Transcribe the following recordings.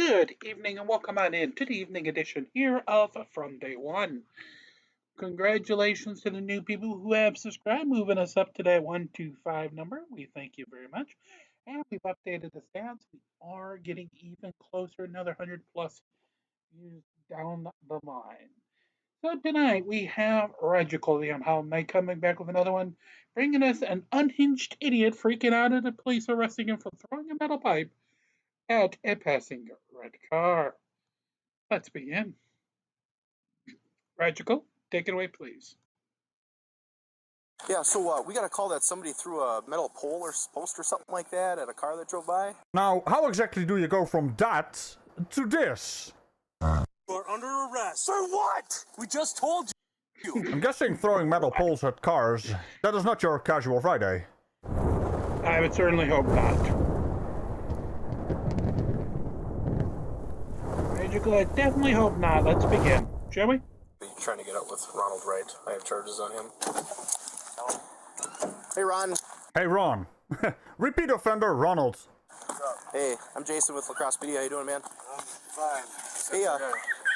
Good evening and welcome on in to the evening edition here of From Day One. Congratulations to the new people who have subscribed, moving us up to that 125 number. We thank you very much. And we've updated the stats. We are getting even closer, another 100 plus views down the line. So tonight we have Regical the Unhinged Knight coming back with another one, bringing us an unhinged idiot freaking out at the police arresting him for throwing a metal pipe at a passing red car. Let's begin. Regical, take it away, please. Yeah, so we got a call that somebody threw a metal pole or post or something like that at a car that drove by. Now, how exactly do you go from that to this? You're under arrest. For what? We just told you. I'm guessing throwing metal poles at cars, that is not your casual Friday. I would certainly hope not. Regical, I definitely hope not. Let's begin, shall we? You're trying to get up with Ronald Wright. I have charges on him. Hey, Ron. Hey, Ron. Repeat offender Ronald. Hey, I'm Jason with Lacrosse Media. How you doing, man? I'm fine. Hey,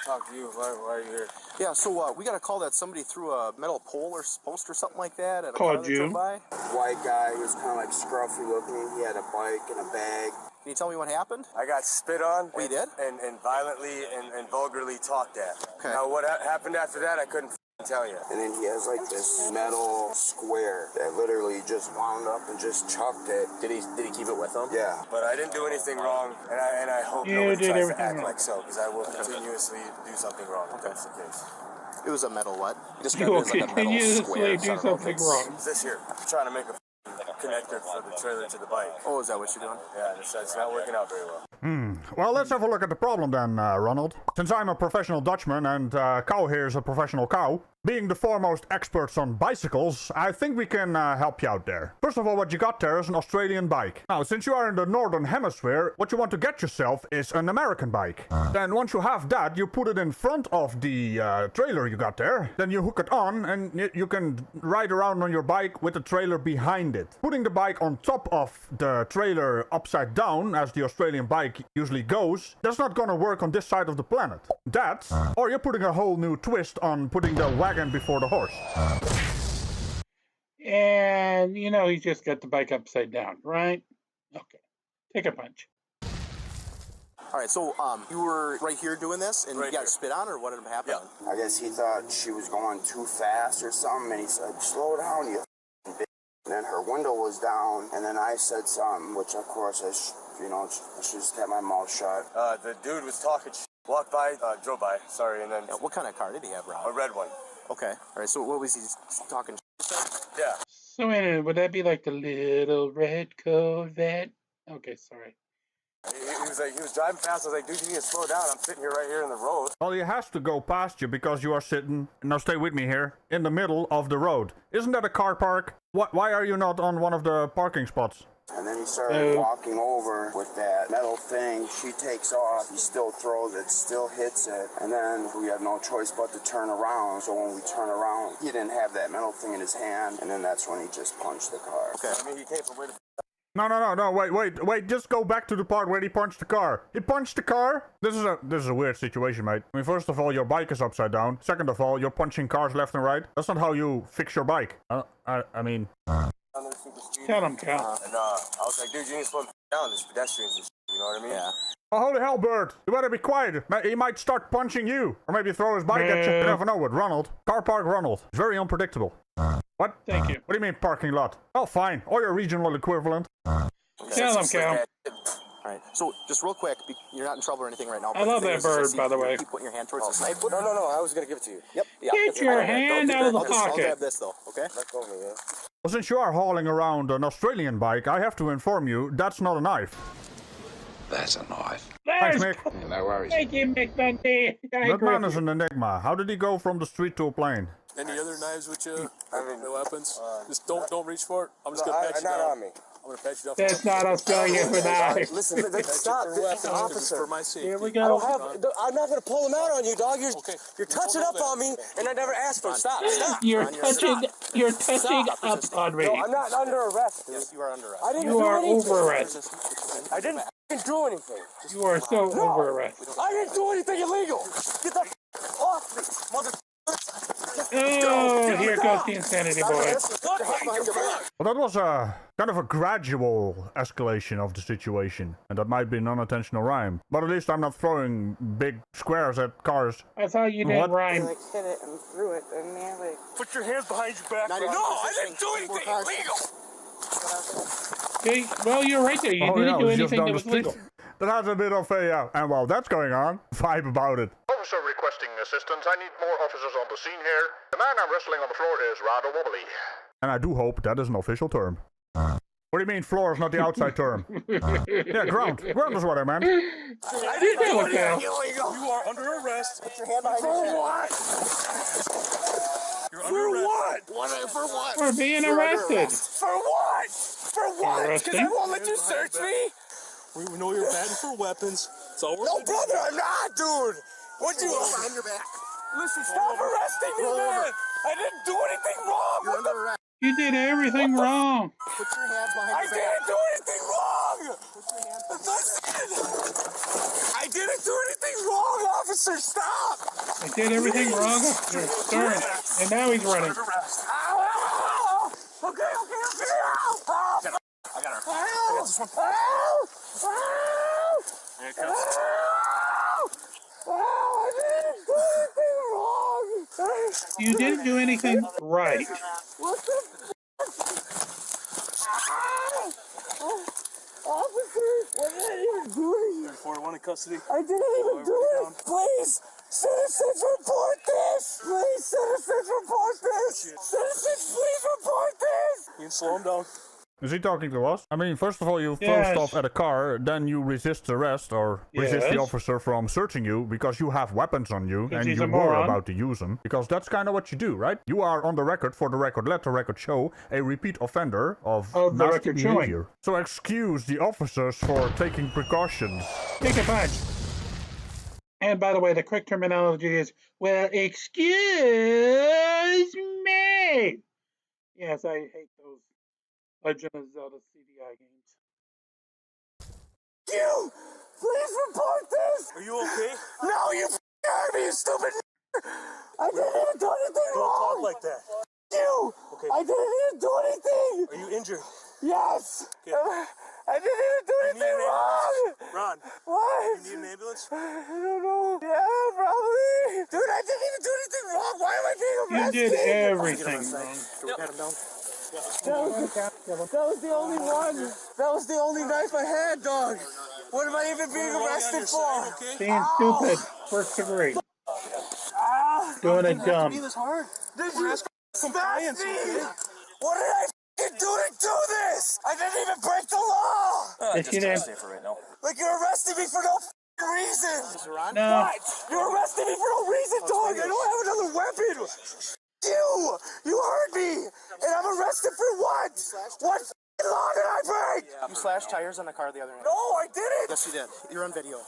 talk to you. Why are you here? yeah, so we got a call that somebody threw a metal pole or post or something like that at a Called car that you. drove by. White guy, he was kind of like scruffy looking. He had a bike and a bag. Can you tell me what happened? I got spit on. Oh, you did? And violently and vulgarly talked at. Okay. Now, what happened after that, I couldn't tell you. And then he has like this metal square that literally just wound up and just chucked it. Did he keep it with him? Yeah. But I didn't do anything wrong, and I hope You nobody did tries to everything act wrong. like so, because I will continuously do something wrong if that's the case. It was a metal what? You will Described it as like a metal continuously square. do so I don't know if something it's- wrong. This here, I'm trying to make a connector for the trailer to the bike. Oh, is that what you're doing? Yeah, it's not working out very well. Well, let's have a look at the problem then, Ronald. Since I'm a professional Dutchman and Cow here is a professional cow, being the foremost experts on bicycles, I think we can help you out there. First of all, what you got there is an Australian bike. Now, since you are in the Northern Hemisphere, what you want to get yourself is an American bike. Then once you have that, you put it in front of the trailer you got there. Then you hook it on and you can ride around on your bike with the trailer behind it. Putting the bike on top of the trailer upside down, as the Australian bike usually goes, that's not gonna work on this side of the planet. That, or you're putting a whole new twist on putting the wagon before the horse. And he just got the bike upside down, right? Okay. Take a punch. All right, so you were right here doing this, and Right you got here. spit on, or what had happened? Yeah. I guess he thought she was going too fast or something, and he said, "Slow down, you f***ing bitch." And then her window was down, and then I said something, which of course I should just kept my mouth shut. The dude was talking walked by, drove by, sorry, and then Yeah, what kind of car did he have, a Rob? red one. Okay, all right, so what was he talking? Yeah. So anyway, would that be like the little red Corvette? Okay, sorry. He was driving fast. I was like, dude, you need to slow down. I'm sitting here right here in the road. Well, he has to go past you because you are sitting, now stay with me here, in the middle of the road. Isn't that a car park? Why are you not on one of the parking spots? And then he started walking over with that metal thing. She takes off. He still throws it, still hits it. And then we have no choice but to turn around. So when we turn around, he didn't have that metal thing in his hand. And then that's when he just punched the car. Okay. I mean, he came from way the No, wait, just go back to the part where he punched the car. He punched the car? This is a weird situation, mate. I mean, first of all, your bike is upside down. Second of all, you're punching cars left and right. That's not how you fix your bike. I mean... on the super speed. Tell him, Cal. And I was like, dude, you need to slow down. There's pedestrians and shit, you know what I mean? Yeah. Oh, holy hell, Bert. You better be quiet. He might start punching you. Or maybe throw his bike at you. You never know with Ronald. Car park Ronald. It's very unpredictable. What? Thank you. What do you mean parking lot? Oh, fine. Or your regional equivalent. Tell him, Cal. All right, so just real quick, you're not in trouble or anything right now. I but love the thing that is, bird, see, by the way. You keep putting your hand towards the snipe. No, I was going to give it to you. Yep. Yeah. Get your hand out of the I'll pocket. grab this though, okay? Let go of me, yeah. Well, since you are hauling around an Australian bike, I have to inform you, that's not a knife. That's a knife. Thanks, There's Mick. Yeah, no worries. Thank you, Mick Bundy. I That agree man with is you. an enigma. How did he go from the street to a plane? Any other knives with you? I mean, No weapons? Just don't reach for it. I'm just No, gonna pat you not down. on me. I'm gonna patch you up. That's not Australia for that. Listen, stop, officer. For my safety. Here we I go. don't have. I'm not gonna pull them out on you, dog. You're touching up on me, and I never asked for it. Stop. You're touching up on me. No, I'm not under arrest, dude. Yes, you are under arrest. I didn't You do are anything. over arrest. I didn't do anything. You are so over arrest. I didn't do anything illegal. Get the off me, mother. Oh, here goes the insanity boy. Well, that was kind of a gradual escalation of the situation, and that might be an unintentional rhyme. But at least I'm not throwing big squares at cars. I thought you did What? rhyme. Like hit it and threw it, and man, like. Put your hands behind your back. No, I didn't do anything illegal. Okay, well, you're right there. You didn't do it was just anything down that the was street. legal. That has a bit of a, and while that's going on, vibe about it. Officer requesting assistance. I need more officers on the scene here. The man I'm wrestling on the floor is rather wobbly. And I do hope that is an official term. What do you mean floor is not the outside term? Yeah, ground. Ground is what I meant. I didn't do anything illegal. You are under arrest. Put your hand behind your back. For what? You're under arrest. For what? For being arrested. For what? For what? Because I won't let you search me? We know you're bad for weapons. It's all No, brother, I'm not, dude. What'd you... behind your back. Listen, stop arresting me, man. I didn't do anything wrong. You're under arrest. You did everything wrong. Put your hands behind your back. I didn't do anything wrong. Put your hands behind your back. I didn't do anything wrong, officer. Stop. I did everything wrong. You're stern. And now he's running. Ow, ow, ow. Okay. Ow. I got her. Ow. I got this one. Ow. Ow. There it comes. Ow. Ow. I didn't do anything wrong. You didn't do anything right. What the officers, what did I even do to you? 41 in custody. I didn't even do it. Please, citizens, report this. Please, citizens, report this. Citizens, please report this. You can slow him down. Is he talking to us? I mean, first of all, you throw Yes. stuff at a car, then you resist arrest or resist the Yes. officer from searching you because you have weapons on you and he's you a were moron. about to use them. Because that's kind of what you do, right? You are on the record, for the record, let the record show, a repeat offender of the nasty record showing. behavior. So excuse the officers for taking precautions. Take a punch. And by the way, the correct terminology is, well, excuse me. Yes, I hate those Legend of Zelda CDI games. You, please report this. Are you okay? No, you heard me, you stupid. I didn't even do anything Don't wrong. talk like that. You, Okay. I didn't even do anything. Are you injured? Yes. Okay. I didn't even do You need anything an wrong. Ron, What? you need an ambulance? I don't know. Yeah, probably. Dude, I didn't even do anything wrong. Why am I being You arrested? did everything wrong. Can we pat him down? That was the only one. That was the only knife I had, dog. What am I even being arrested for? Okay. Being stupid. First degree. Doing it dumb. this hard. Did you smash me? What did I f***ing do to do this? I didn't even break the law. Yes, you did. For right now. Like, you're arresting me for no f***ing reason. No. What? You're arresting me for no reason, dog. I don't have another weapon. You heard me. And I'm arrested for what? What f***ing law did I break? You slashed tires on the car the other night. No, I didn't. Yes, you did. You're on video.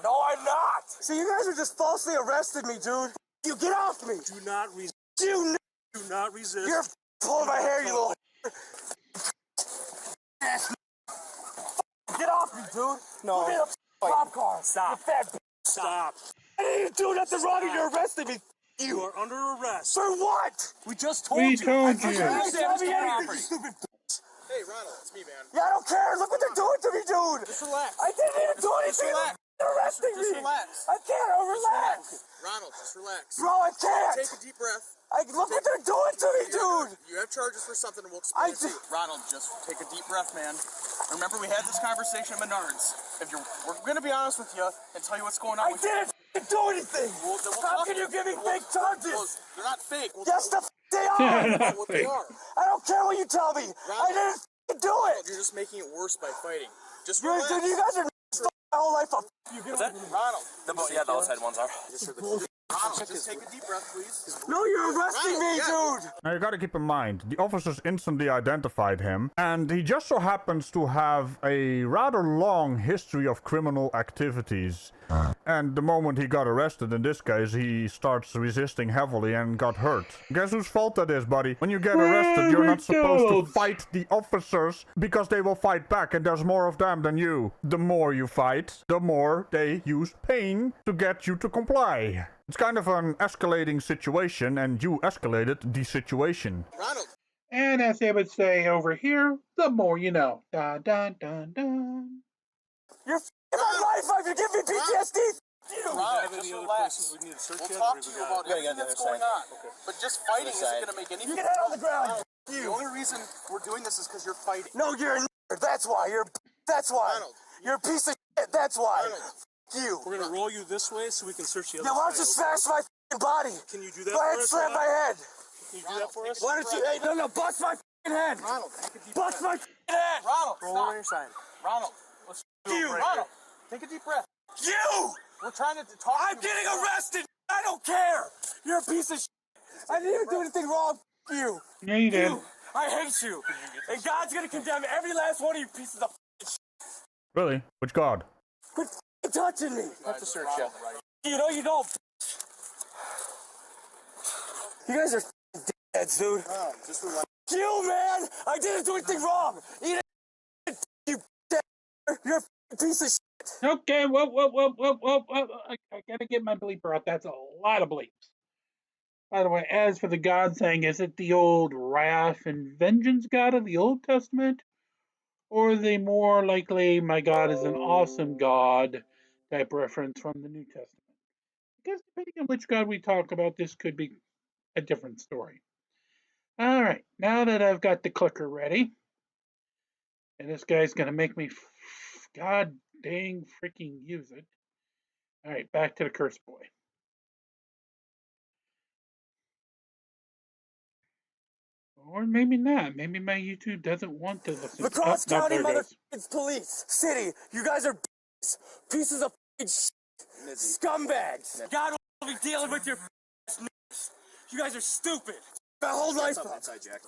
No, I'm not. See, you guys are just falsely arrested me, dude. You get off me. Do not resist. You Do not resist. You're pulling my hair, you little. Get off me, dude. No. Give me the popcorn. Stop. You fat Stop. I didn't do nothing wrong and you're arresting me. You are under arrest. For what? We just told We you. told You you. didn't tell me anything, you stupid. Hey, Ronald, it's me, man. Yeah, I don't care. Look what they're doing to me, dude. Just relax. I didn't even do anything. relax. They're arresting Just me. relax. I can't. I'll relax. Ronald, just relax. Bro, I can't. Take a deep breath. Look what they're doing to me, dude. You have charges for something, and we'll I explain it to you. Ronald, just take a deep breath, man. Remember, we had this conversation at Menards. We're going to be honest with you and tell you what's going on. I didn't f***ing do anything. How can you give me fake charges? They're not fake. Yes, they are. Not What they fake. are. I don't care what you tell me. I didn't f***ing do it. You're just making it worse by fighting. Just Dude, relax. you guys are my whole life. Ronald. Yeah, the outside ones are. Ronald, just take a deep breath, please. No, you're arresting me, dude! Now you gotta keep in mind, the officers instantly identified him, and he just so happens to have a rather long history of criminal activities. And the moment he got arrested, in this case, he starts resisting heavily and got hurt. Guess whose fault that is, buddy? When you get arrested, you're not supposed to fight the officers, because they will fight back, and there's more of them than you. The more you fight, the more they use pain to get you to comply. It's kind of an escalating situation, and you escalated the situation. Ronald. And as they would say over here, the more you know. Dun, dun, dun, dun. You're f***ing my life up! You give me PTSD! Ronald, just relax. We'll talk to you about everything that's going on. But just fighting isn't going to make anything. Get out on the ground! The only reason we're doing this is because you're fighting. No, you're a nerd. That's why. That's why. Ronald. You're a piece of shit. That's why. Ronald. F*** you. We're gonna roll you this way so we can search the other Now, why side. don't you smash my f***ing body? Can you do that Go ahead for and us, slam Ronald? my head. Can you do that for us? Why don't you? Hey, no, bust my f***ing head. Ronald, take a deep Bust my f***ing head. Ronald, Roll stop. on your side. Ronald, let's do You. it right Ronald, take a deep breath. You! We're trying to talk I'm to you. getting arrested. I don't care. You're a piece of shit. I didn't even do anything wrong. F*** you. Yeah, you did. I hate you. And God's gonna condemn every last one of you pieces of f***ing shit. Really? Which god? Quit f***ing touching me. Have to search you. You know you don't. You guys are f***ing dickheads, dude. Just relax. You, man! I didn't do anything wrong. Eat it, you dick. You're a f***ing piece of shit. Okay, whoa. I gotta get my bleeper out. That's a lot of bleeps. By the way, as for the God thing, is it the old wrath and vengeance God of the Old Testament? Or the more likely, my God is an awesome God type reference from the New Testament? Because depending on which God we talk about, this could be a different story. Alright, now that I've got the clicker ready, and this guy's gonna make me god dang freaking use it. Alright, back to the curse boy. Or maybe not. Maybe my YouTube doesn't want to listen. Lacrosse No, County there it goes. motherfucking police. City, you guys are pieces of f***ing shit. Scumbags. God will be dealing with your f***ing niggas. You guys are stupid. My whole life. Outside, Jack.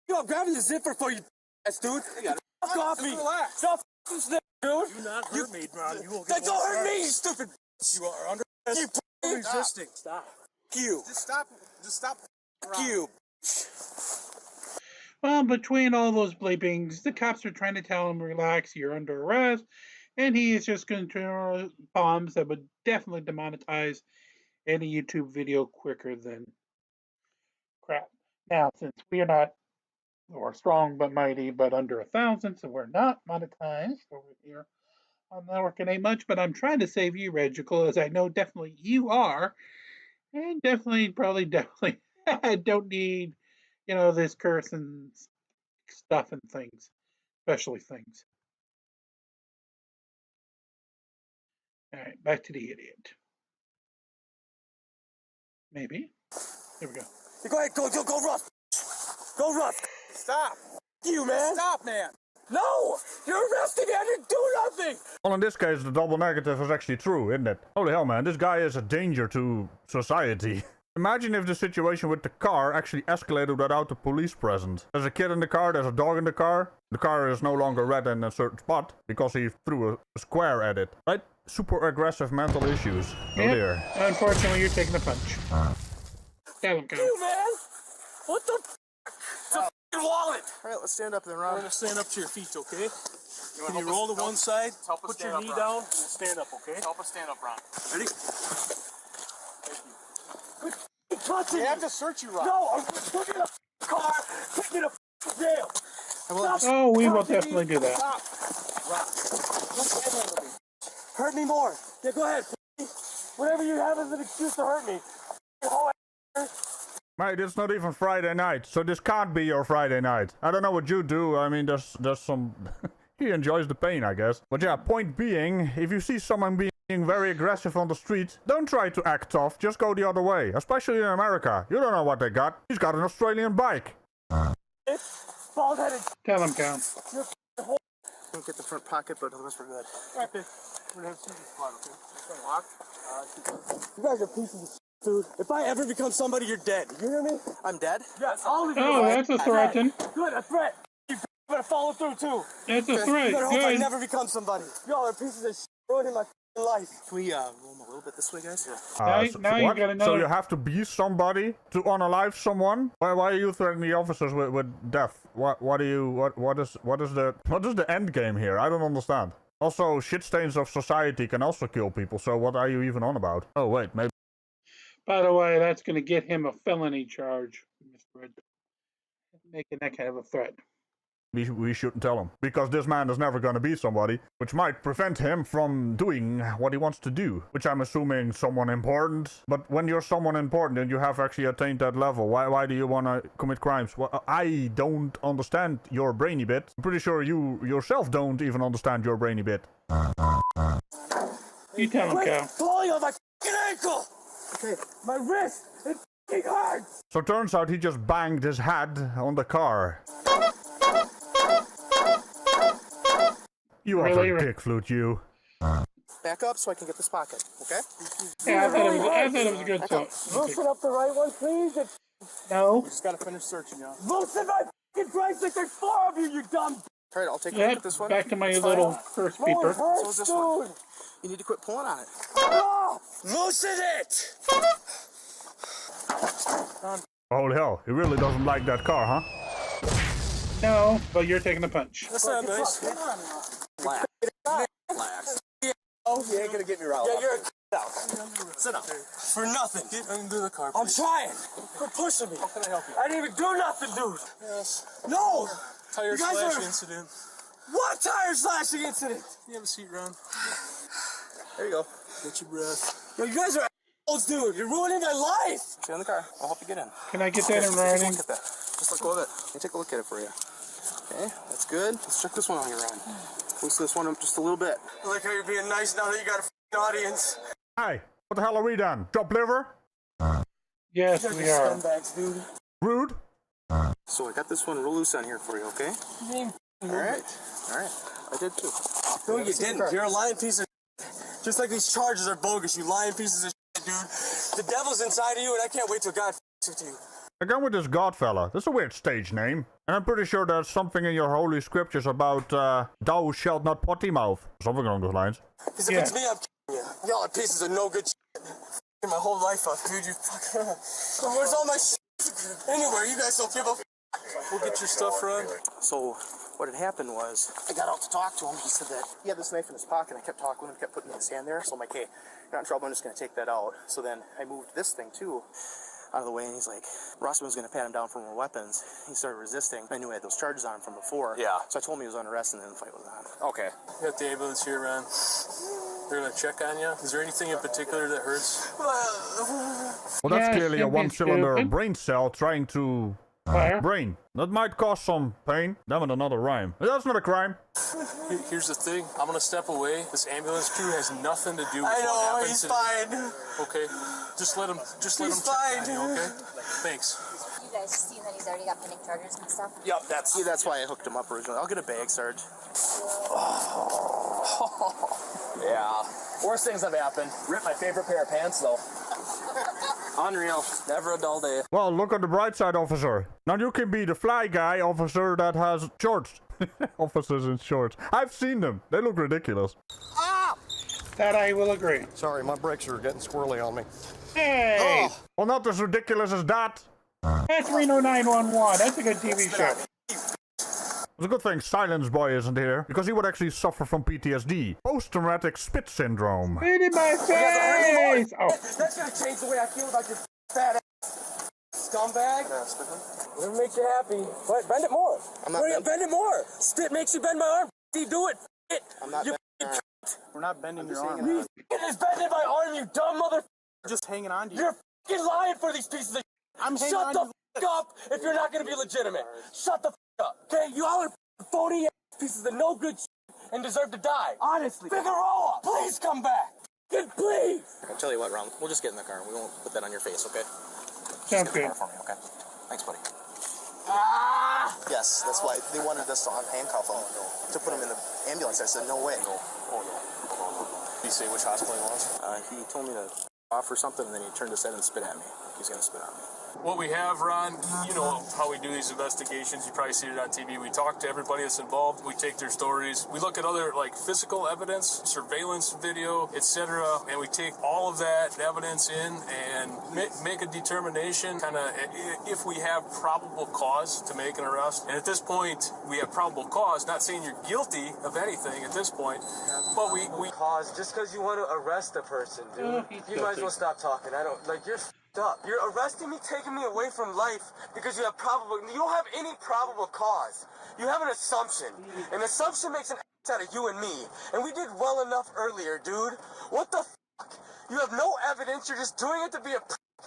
Yo, I'm grabbing the zipper for you, ass dude. Fuck off me. Relax. Stop f***ing snip, dude. Do not hurt me, Ron. You will get That don't hurt me, you stupid. You are under You p***. resisting. Stop. You. Just stop. Just stop. You. Well, between all those bleepings, the cops are trying to tell him, relax, you're under arrest, and he is just going to throw bombs that would definitely demonetize any YouTube video quicker than crap. Now, since we are not, or strong but mighty, but under 1,000, so we're not monetized over here on the network, it ain't much, but I'm trying to save you, Regical, as I know definitely you are, and definitely, I don't need, this curse and stuff and things, especially things. All right, back to the idiot. Maybe. Here we go. Go ahead, go rough. Go rough. Stop. You, man. Stop, man. No! You're arresting me! I didn't do nothing! Well, in this case, the double negative is actually true, isn't it? Holy hell, man, this guy is a danger to society. Imagine if the situation with the car actually escalated without the police present. There's a kid in the car, there's a dog in the car. The car is no longer red in a certain spot because he threw a square at it, right? Super aggressive mental issues. Oh Yep. dear. Unfortunately, you're taking a punch. Tell him, go. You, man! What the f***? It's a f***ing wallet! Alright, let's stand up then, We're Ron. gonna stand up to your feet, okay? Can you help roll us- to one side, help us put your stand knee up, down, Ron. and stand up, okay? Help us stand up, Ron. Ready? Touching We me! have to search you, Ron. No, I'm putting in a car, put me in a f***ing jail! Stop Oh, we will touching me. definitely do that. Stop! Hurt me more. Yeah, go ahead. Whatever you have as an excuse to hurt me. Oh, Mate, it's not even Friday night, so this can't be your Friday night. I don't know what you do, I mean, there's some... he enjoys the pain, I guess. But yeah, point being, if you see someone being very aggressive on the street, don't try to act tough, just go the other way. Especially in America. You don't know what they got. He's got an Australian bike. bald-headed. Tell him, Count. Go Can't get the front pocket, but otherwise we're good. Okay. We're gonna have to spot, okay? Lock. You guys are pieces of shit, dude. If I ever become somebody, you're dead. You hear me? I'm dead? Yes, all of you. Oh, that's a threat then. Good, a threat. You better follow through, too. That's a threat. You better hope I Good. never become somebody. Y'all are pieces of shit ruining my life. Can we roll them a little bit this way, guys? Now you what? got another. So you have to be somebody to unalive someone? Why are you threatening the officers with death? What is the end game here? I don't understand. Also, shit stains of society can also kill people, so what are you even on about? Oh wait, maybe. By the way, that's going to get him a felony charge, Mr. Red. Making that kind of a threat. We shouldn't tell him, because this man is never gonna be somebody, which might prevent him from doing what he wants to do, which I'm assuming someone important. But when you're someone important and you have actually attained that level, why do you want to commit crimes? Well, I don't understand your brainy bit. I'm pretty sure you yourself don't even understand your brainy bit. You tell him, Cal. Pulling on my fucking ankle! Okay, my wrist! It fucking hurts! So turns out he just banged his head on the car. You are a dick flute, you. Back up so I can get this pocket, okay? Yeah, I thought it was a good thought. Loosen up the right one, please. No. We just gotta finish searching, y'all. Loosen my fucking bracelet. There's 4 of you, you dumb. All right, I'll take a Yeah, look at this one. back to my little first peeper. So is this one. You need to quit pulling on it. Oh, loosen it! Holy hell, he really doesn't like that car, huh? No, but you're taking the punch. That's not nice. Relax. Oh, you ain't gonna get me riled up. Yeah, you're a Sit down. For nothing. Get under the car, I'm please. trying. Quit pushing me. How can I help you? I didn't even do nothing, dude. Yes. No! Tire You guys slash are- incident. What tire slashing incident? You have a seat, Ron. There you go. Get your breath. Yo, you guys are assholes, dude. You're ruining my life. Stay in the car. I'll help you get in. Can I get that in Take a writing? look at that. Just let go of it. Let me take a look at it for you. Okay, that's good. Let's check this one on your end. Loosen this one up just a little bit. I like how you're being nice now that you got a f***ing audience. Hey, what the hell are we done? Chop liver? Yes, You guys we are are. scumbags, dude. Rude? So I got this one real loose on here for you, okay? Alright. Alright. I did too. No, you didn't. You're a lying piece of shit. Just like these charges are bogus, you lying pieces of shit, dude. The devil's inside of you, and I can't wait till God f***s with you. Again with this Godfella. That's a weird stage name. And I'm pretty sure there's something in your holy scriptures about, thou shalt not potty mouth. Something along those lines. Because if it's me, I'm killing you. Y'all are pieces of no good shit. F***ing my whole life up, dude. You fucking... Where's all my shit? Anywhere, you guys don't give a f***. We'll get your stuff, Ron. So what had happened was I got out to talk to him. He said that he had this knife in his pocket. I kept talking with him, kept putting his hand there. So I'm like, hey, you're not in trouble. I'm just going to take that out. So then I moved this thing too out of the way, and he's like, Rossman was going to pat him down for more weapons. He started resisting. I knew I had those charges on him from before. Yeah. So I told him he was under arrest, and then the fight was on. Okay. We got the ambulance here, Ron. They're gonna check on you. Is there anything in particular that hurts? Well, that's Yeah, clearly a stupid, one-cylinder stupid. brain cell trying to... Fire. brain. That might cause some pain. Damn it, another rhyme. That's not a crime. Here's the thing. I'm gonna step away. This ambulance crew has nothing to do with I know, what happened he's today. fine. Okay. Just let him. Just let He's him check fine. on you. Okay. Thanks. You guys seen that he's already got pending charges and stuff? Yep, that's why I hooked him up originally. I'll get a bag, Sarge. Yeah. Worst things have happened. Ripped my favorite pair of pants, though. Unreal. Never a dull day. Well, look on the bright side, officer. Now you can be the fly guy officer that has shorts. Officers in shorts. I've seen them. They look ridiculous. That I will agree. Sorry, my brakes are getting squirrely on me. Hey! Well, not as ridiculous as that. That's Reno 911. That's a good TV show. It's a good thing Silence Boy isn't here, because he would actually suffer from PTSD. Post-traumatic spit syndrome. Right in my face! Oh. That's gonna change the way I feel about your fat ass. Scumbag. Whatever makes you happy. What? Bend it more. I'm not Bend it more. Spit makes you bend my arm. Do it. I'm not bending. We're not bending your arm. You is bending my arm, you dumb mother. Just hanging on to you. You're fucking lying for these pieces of I'm hanging Shut on the to f up if you're not gonna be legitimate. Shut the f up. Okay? You all are phony ass pieces of no good and deserve to die. Honestly. Figueroa, please come back. Please. I'll tell you what, Ron. We'll just get in the car. We won't put that on your face, okay? Sounds Just get in good. the car for me, okay? Thanks, buddy. Yes, that's why they wanted us to handcuff him to put him in the ambulance. I said, no way. No. Oh, no. Did he say which hospital he was? He told me to offer something, and then he turned his head and spit at me. He's going to spit on me. What we have, Ron, you know how we do these investigations. You probably see it on TV. We talk to everybody that's involved. We take their stories. We look at other, like, physical evidence, surveillance video, etc., and we take all of that evidence in and make a determination, kind of, if we have probable cause to make an arrest. And at this point, we have probable cause. Not saying you're guilty of anything at this point, but we Cause just because you want to arrest a person, dude, you might as well stop talking. I don't like you're up. You're arresting me, taking me away from life because you don't have any probable cause. You have an assumption. An assumption makes an ass out of you and me. And we did well enough earlier, dude. What the fuck? You have no evidence. You're just doing it to be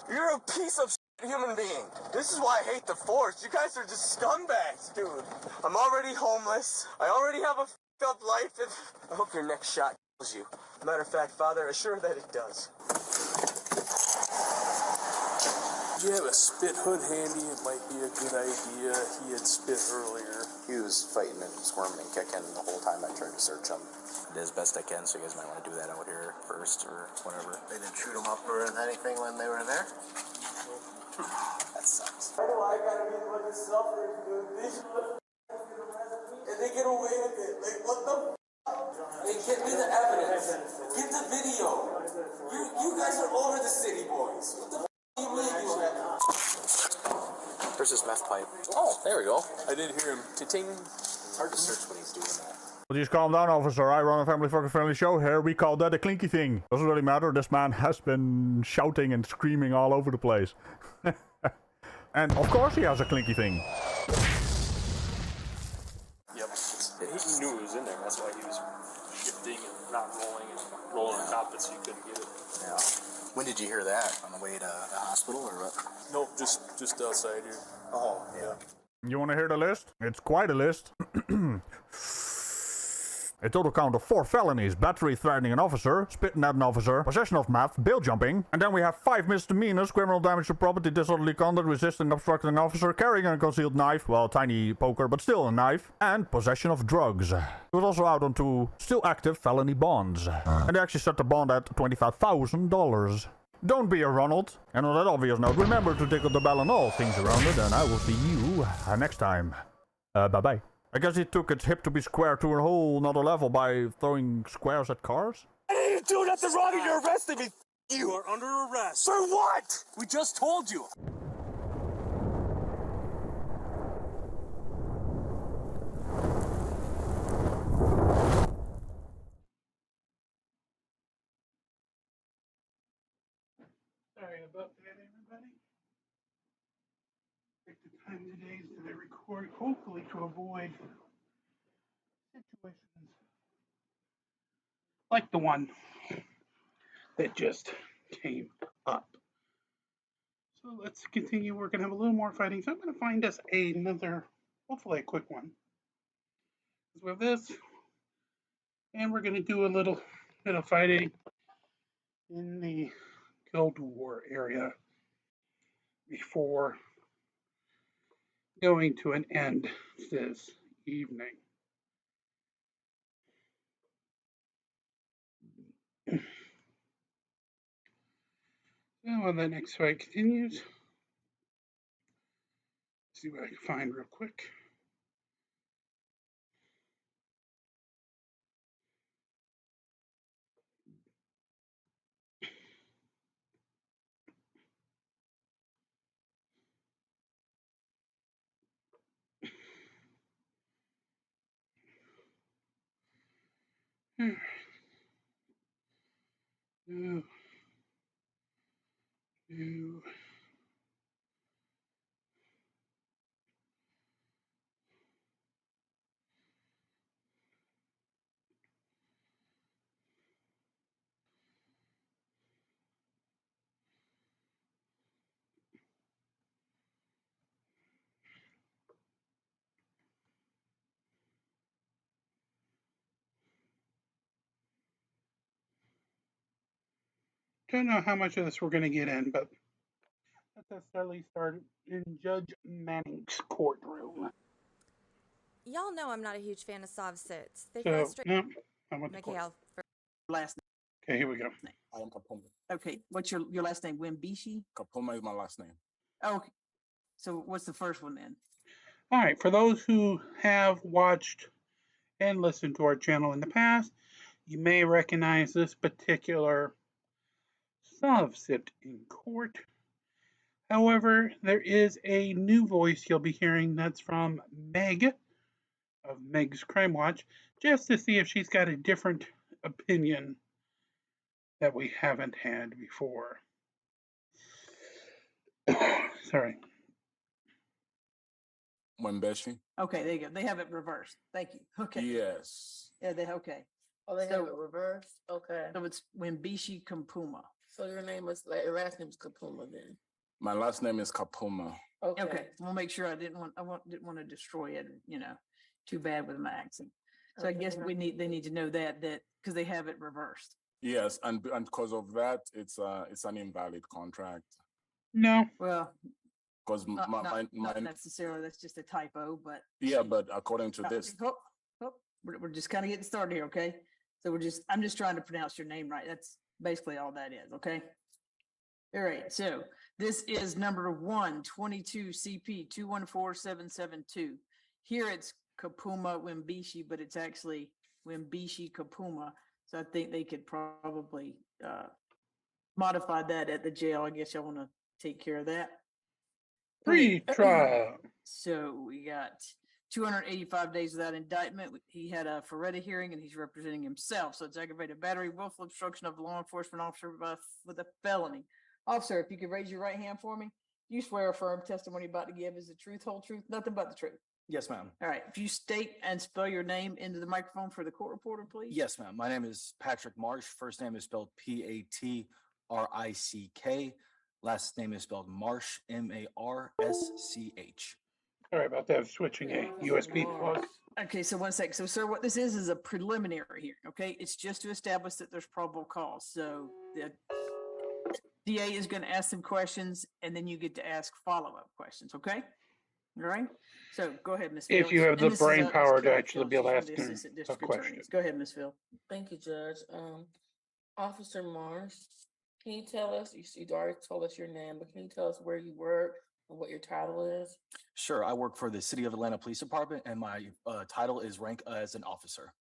you're a piece of human being. This is why I hate the force. You guys are just scumbags, dude. I'm already homeless. I already have a fucked up life. And I hope your next shot kills you. Matter of fact, Father, assure that it does. Do you have a spit hood handy? It might be a good idea. He had spit earlier. He was fighting and squirming and kicking the whole time I tried to search him. I did as best I can, so you guys might want to do that out here first or whatever. They didn't shoot him up or anything when they were there? That sucks. I know I gotta be the one that suffers, dude. These motherfuckers and they get away with it. Like, what the Hey, get me the evidence. Get the video. You guys are over the city, boys. What the you mean you have? There's this meth pipe. Oh, there we go. I did hear him ting. It's hard to search when he's doing that. Well, just calm down, officer. I run a family fucking friendly show here. We call that a clinky thing. Doesn't really matter. This man has been shouting and screaming all over the place. And of course he has a clinky thing. Yep. He knew he was in there. That's why he was shifting and not rolling on top of it so you couldn't get it. Yeah. When did you hear that? On the way to the hospital or what? Nope, just outside here. Oh, yeah. You want to hear the list? It's quite a list. A total count of 4 felonies: battery, threatening an officer, spitting at an officer, possession of meth, bail jumping, and then we have 5 misdemeanors: criminal damage to property, disorderly conduct, resisting, obstructing an officer, carrying a concealed knife, well, tiny poker, but still a knife, and possession of drugs. He was also out on 2 still active felony bonds, and they actually set the bond at $25,000. Don't be a Ronald. And on that obvious note, remember to tickle the bell on all things around it, and I will see you next time. Bye-bye. I guess he took its hip to be square to a whole nother level by throwing squares at cars? I didn't do nothing wrong and you're arresting me. You are under arrest. For what? We just told you. Sorry about that, everybody. Take the time today that I record, hopefully to avoid situations like the one that just came up. So let's continue. We're going to have a little more fighting. So I'm going to find us another, hopefully a quick one. With this, and we're going to do a little bit of fighting in the Cold War area before going to an end this evening. So when the next fight continues, see what I can find real quick. No. Don't know how much of this we're going to get in, but necessarily start in Judge Manning's courtroom. Y'all know I'm not a huge fan of sob sits. They So, frustrate. yep, I went to Okay, court. Last Okay, here we go. name. I am Kapuma. Okay, what's your last name? Wimbishi? Kapuma is my last name. Okay. So what's the first one then? All right, for those who have watched and listened to our channel in the past, you may recognize this particular subset in court. However, there is a new voice you'll be hearing that's from Meg of Meg's Crime Watch, just to see if she's got a different opinion that we haven't had before. Sorry. Wembeshi? Okay, there you go. They have it reversed. Thank you. Okay. Yes. Yeah, they okay. Oh, they have it reversed? Okay. So it's Wimbishi Kampuma. So your name is, like, your last name is Kapuma then? My last name is Kapuma. Okay. We'll make sure didn't want to destroy it, too bad with my accent. So I guess they need to know that because they have it reversed. Yes, and because of that, it's an invalid contract. No. Well, because not necessarily. That's just a typo, but yeah. But according to this, we're just kind of getting started here, okay? So I'm just trying to pronounce your name right. That's basically all that is, okay? All right. So this is number 122 CP 214772. Here it's Kapuma Wimbishi, but it's actually Wimbishi Kapuma. So I think they could probably modify that at the jail. I guess y'all want to take care of that. Pre-trial. So we got 285 days without indictment. He had a Ferretta hearing and he's representing himself. So it's aggravated battery, willful obstruction of a law enforcement officer with a felony. Officer, if you could raise your right hand for me. You swear affirm testimony about to give is the truth, whole truth, nothing but the truth. Yes, ma'am. All right. If you state and spell your name into the microphone for the court reporter, please. Yes, ma'am. My name is Patrick Marsh. First name is spelled Patrick. Last name is spelled Marsh, Marsch. Sorry about that. Switching a USB plug. Okay, so 1 second. So, sir, what this is a preliminary hearing. Okay, it's just to establish that there's probable cause. So the DA is going to ask some questions, and then you get to ask follow-up questions. Okay. All right. So go ahead, Ms. If you have the brain power to actually be able to ask a question. Go ahead, Ms. Phil. Thank you, Judge. Officer Marsh, can you tell us, you already told us your name, but can you tell us where you work and what your title is? Sure. I work for the City of Atlanta Police Department, and my title is rank as an officer.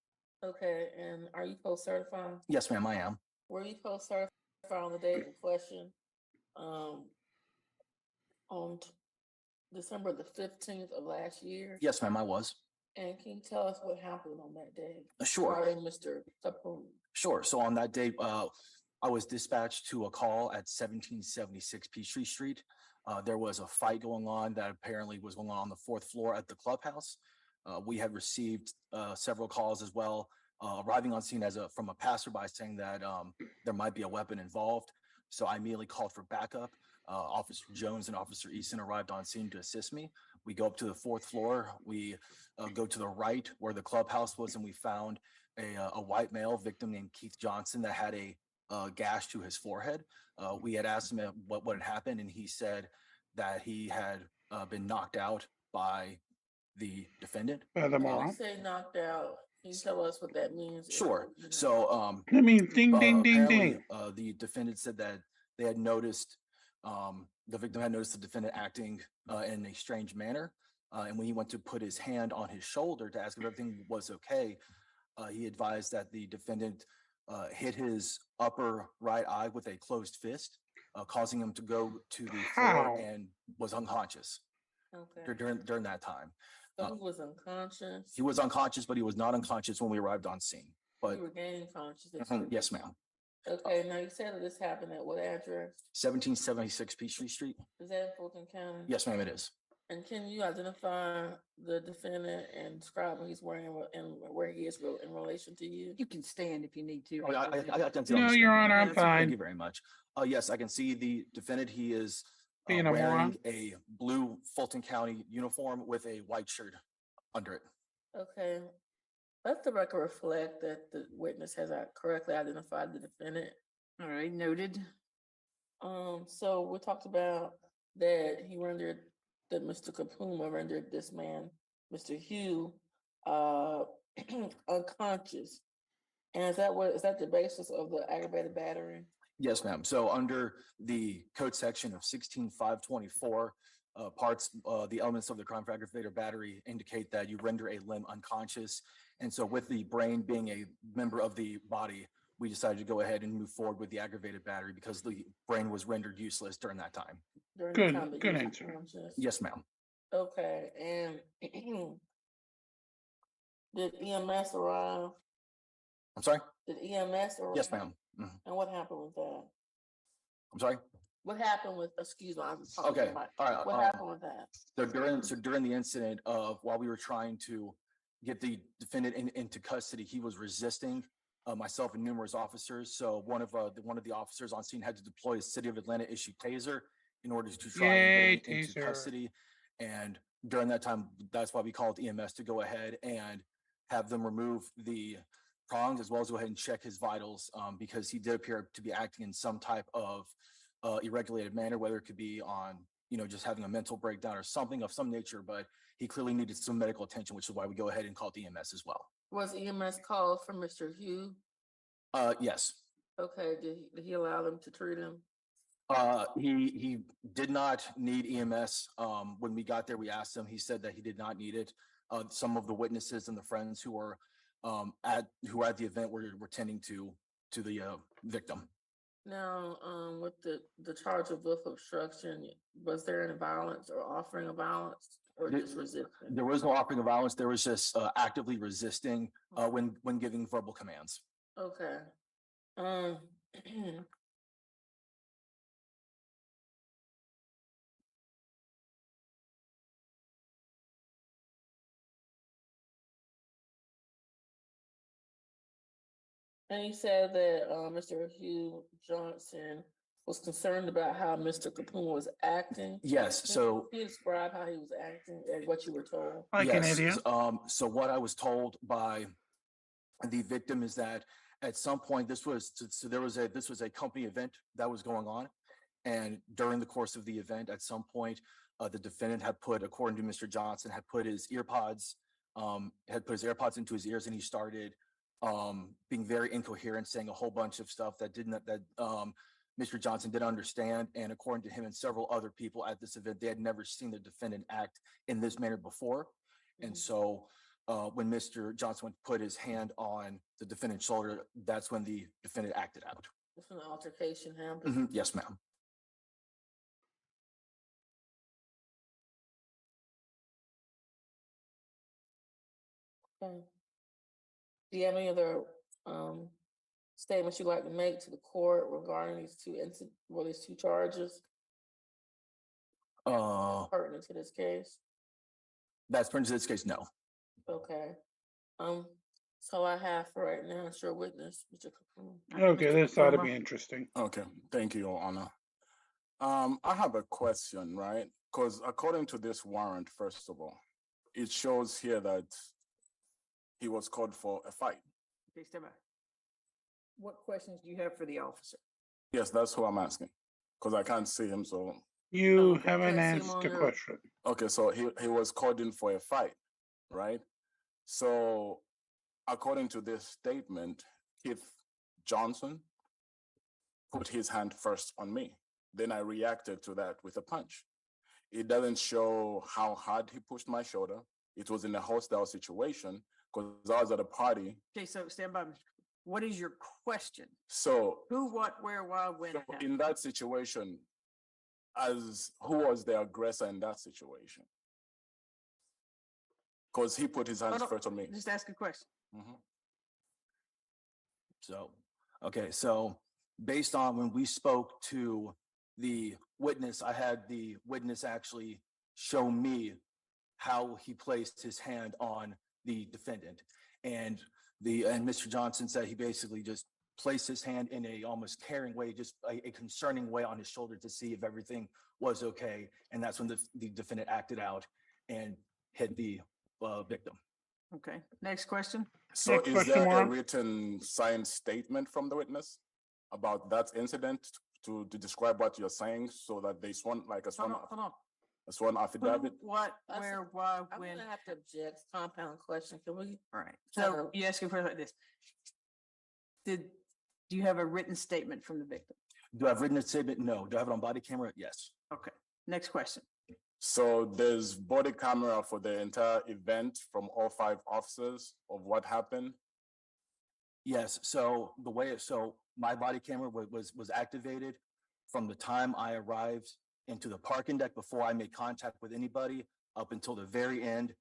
Okay. And are you post-certified? Yes, ma'am, I am. Were you post-certified on the day of question on December the 15th of last year? Yes, ma'am, I was. And can you tell us what happened on that day? Sure. Regarding Mr. Tapone. Sure. So on that day, I was dispatched to a call at 1776 Peachtree Street. There was a fight going on that apparently was going on the fourth floor at the clubhouse. We had received several calls as well, arriving on scene from a passerby saying that there might be a weapon involved. So I immediately called for backup. Officer Jones and Officer Easton arrived on scene to assist me. We go up to the fourth floor. We go to the right where the clubhouse was, and we found a white male victim named Keith Johnson that had a gash to his forehead. We had asked him what had happened, and he said that he had been knocked out by the defendant. The Moron. You say knocked out. Can you tell us what that means? Sure. So, I mean, ding, ding, ding, ding. The defendant said that they had noticed, the victim had noticed the defendant acting in a strange manner. And when he went to put his hand on his shoulder to ask if everything was okay, he advised that the defendant hit his upper right eye with a closed fist, causing him to go to the floor and was unconscious during that time. So he was unconscious? He was unconscious, but he was not unconscious when we arrived on scene. But you were gaining consciousness? Yes, ma'am. Okay, now you said that this happened at what address? 1776 Peachtree Street. Is that in Fulton County? Yes, ma'am, it is. And can you identify the defendant and describe what he's wearing and where he is in relation to you? You can stand if you need to. Oh, I got No, Your Honor, I'm fine. Thank you very much. Yes, I can see the defendant. He is Being a wearing moron. a blue Fulton County uniform with a white shirt under it. Okay. Let the record reflect that the witness has correctly identified the defendant. All right, noted. So we talked about that he rendered, that Mr. Kapuma rendered this man, Mr. Hugh, unconscious. And is that the basis of the aggravated battery? Yes, ma'am. So under the code section of 16524, the elements of the crime for aggravated battery indicate that you render a limb unconscious. And so with the brain being a member of the body, we decided to go ahead and move forward with the aggravated battery because the brain was rendered useless during that time. During Good- the time that good he was answer. unconscious? Yes, ma'am. Okay, and did EMS arrive? I'm sorry? Did EMS arrive? Yes, ma'am. Mhm. And what happened with that? I'm sorry? What happened with, excuse me, I was talking Okay. about, All right. what happened with that? So during the incident of while we were trying to get the defendant into custody, he was resisting myself and numerous officers. So one of the officers on scene had to deploy a City of Atlanta issued taser in order to try Yay, and get him into taser. custody. And during that time, that's why we called EMS to go ahead and have them remove the prongs as well as go ahead and check his vitals because he did appear to be acting in some type of irregulated manner, whether it could be on, just having a mental breakdown or something of some nature, but he clearly needed some medical attention, which is why we go ahead and called EMS as well. Was EMS called for Mr. Hugh? Yes. Okay, did he allow them to treat him? He did not need EMS. When we got there, we asked him. He said that he did not need it. Some of the witnesses and the friends who were at the event were tending to the victim. Now, with the charge of willful obstruction, was there any violence or offering of violence, or just resistance? There was no offering of violence. There was just actively resisting when giving verbal commands. Okay. And he said that Mr. Hugh Johnson was concerned about how Mr. Kapuma was acting. Yes. So can you describe how he was acting and what you were told? Like an idiot. So what I was told by the victim is that at some point this was a company event that was going on, and during the course of the event, at some point, the defendant had put, according to Mr. Johnson, had put his AirPods into his ears, and he started being very incoherent, saying a whole bunch of stuff that Mr. Johnson didn't understand. And according to him and several other people at this event, they had never seen the defendant act in this manner before. And so when Mr. Johnson went to put his hand on the defendant's shoulder, that's when the defendant acted out. That's when the altercation happened? Yes, ma'am. Okay. Do you have any other statements you'd like to make to the court regarding these two charges pertinent to this case? That's pertinent to this case, no. Okay. So I have for right now, it's your witness, Mr. Kapuma. Okay, this ought to be interesting. Okay, thank you, Your Honor. I have a question, right? Because according to this warrant, first of all, it shows here that he was called for a fight. Okay, stand by. What questions do you have for the officer? Yes, that's who I'm asking, because I can't see him, so. You haven't asked a question. Okay, so he was called in for a fight, right? So according to this statement, Keith Johnson put his hand first on me. Then I reacted to that with a punch. It doesn't show how hard he pushed my shoulder. It was in a hostile situation because I was at a party. Okay, so stand by. What is your question? So who, what, where, why, when? So in that situation, who was the aggressor in that situation? Because he put his hands first on me. Just ask a question. So based on when we spoke to the witness, I had the witness actually show me how he placed his hand on the defendant. And Mr. Johnson said he basically just placed his hand in a almost caring way, just a concerning way on his shoulder to see if everything was okay. And that's when the defendant acted out and hit the victim. Okay, next question. So is there a written signed statement from the witness about that incident to describe what you're saying so that they sworn like a sworn Hold on. a sworn affidavit? Who, what, where, why, I'm when? gonna have to object. Compound question. Can we? All right. So you ask a question like this. Do you have a written statement from the victim? Do I have written a statement? No. Do I have it on body camera? Yes. Okay. Next question. So there's body camera for the entire event from all 5 officers of what happened. Yes. So my body camera was activated from the time I arrived into the parking deck before I made contact with anybody up until the very end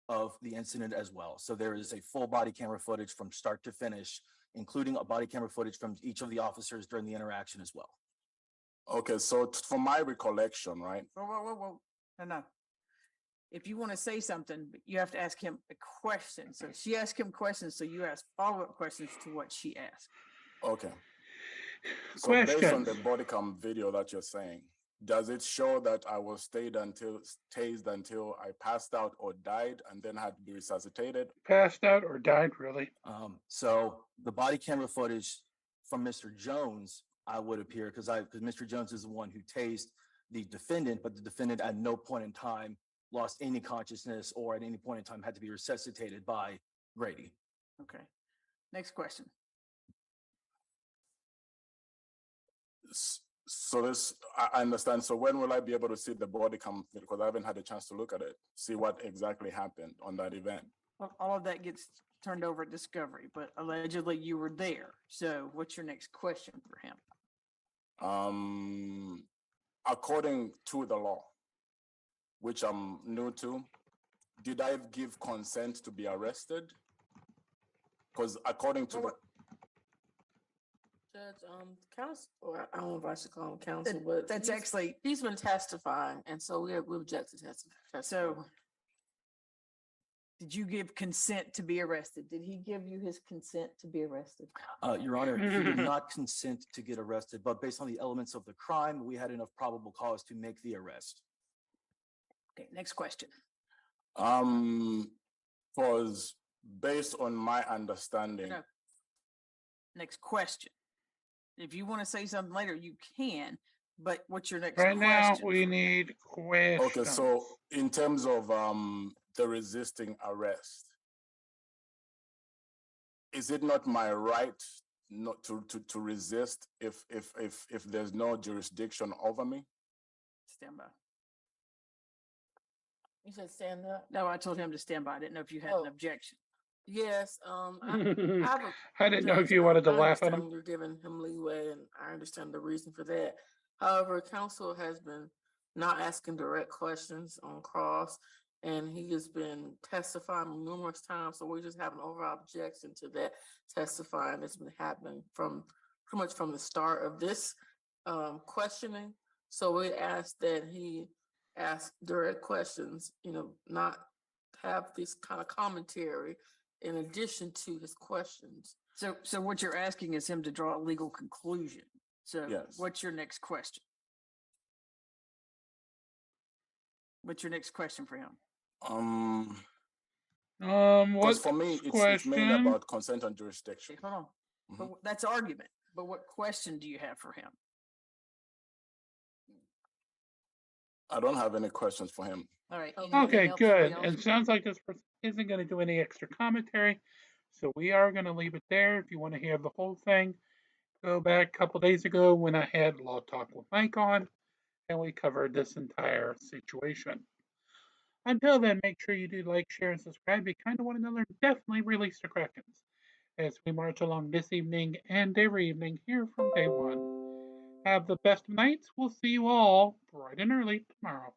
of the incident as well. So there is a full body camera footage from start to finish, including a body camera footage from each of the officers during the interaction as well. Okay, so from my recollection, right? Whoa. No. If you want to say something, you have to ask him a question. So she asked him questions, so you ask follow-up questions to what she asked. Okay. So based on the body cam video that you're saying, does it show that I was tased until I passed out or died and then had to be resuscitated? Passed out or died, really? So the body camera footage from Mr. Jones, I would appear because Mr. Jones is the one who tased the defendant, but the defendant at no point in time lost any consciousness or at any point in time had to be resuscitated by Grady. Okay. Next question. So this, I understand. So when will I be able to see the body cam? Because I haven't had a chance to look at it, see what exactly happened on that event. Well, all of that gets turned over at discovery, but allegedly you were there. So what's your next question for him? According to the law, which I'm new to, did I give consent to be arrested? Because according to the Judge, counsel, or I don't know if I should call him counsel, but that's actually he's been testifying, and so we object to testifying. So, did you give consent to be arrested? Did he give you his consent to be arrested? Your Honor, he did not consent to get arrested, but based on the elements of the crime, we had enough probable cause to make the arrest. Okay, next question. Was based on my understanding. No. Next question. If you want to say something later, you can, but what's your next question? Right now, we need questions. Okay, so in terms of the resisting arrest, is it not my right not to resist if there's no jurisdiction over me? Stand by. You said stand up? No, I told him to stand by. I didn't know if you had an objection. Yes, I didn't know if you wanted to laugh at him. You're giving him leeway, and I understand the reason for that. However, counsel has been not asking direct questions on cross, and he has been testifying numerous times. So we just have an overall objection to that testifying that's been happening from pretty much from the start of this questioning. So we ask that he ask direct questions, not have this kind of commentary in addition to his questions. So what you're asking is him to draw a legal conclusion. So yes. What's your next question? What's your next question for him? Because for me, it's mainly about consent and jurisdiction. Okay, hold on. But that's argument. But what question do you have for him? I don't have any questions for him. All right. Okay, good. It sounds like this person isn't going to do any extra commentary, so we are going to leave it there. If you want to hear the whole thing, go back a couple days ago when I had Law Talk with Mike on, and we covered this entire situation. Until then, make sure you do like, share, and subscribe. Be kind to one another. Definitely release the Krakens as we march along this evening and every evening here from day one. Have the best of nights. We'll see you all bright and early tomorrow.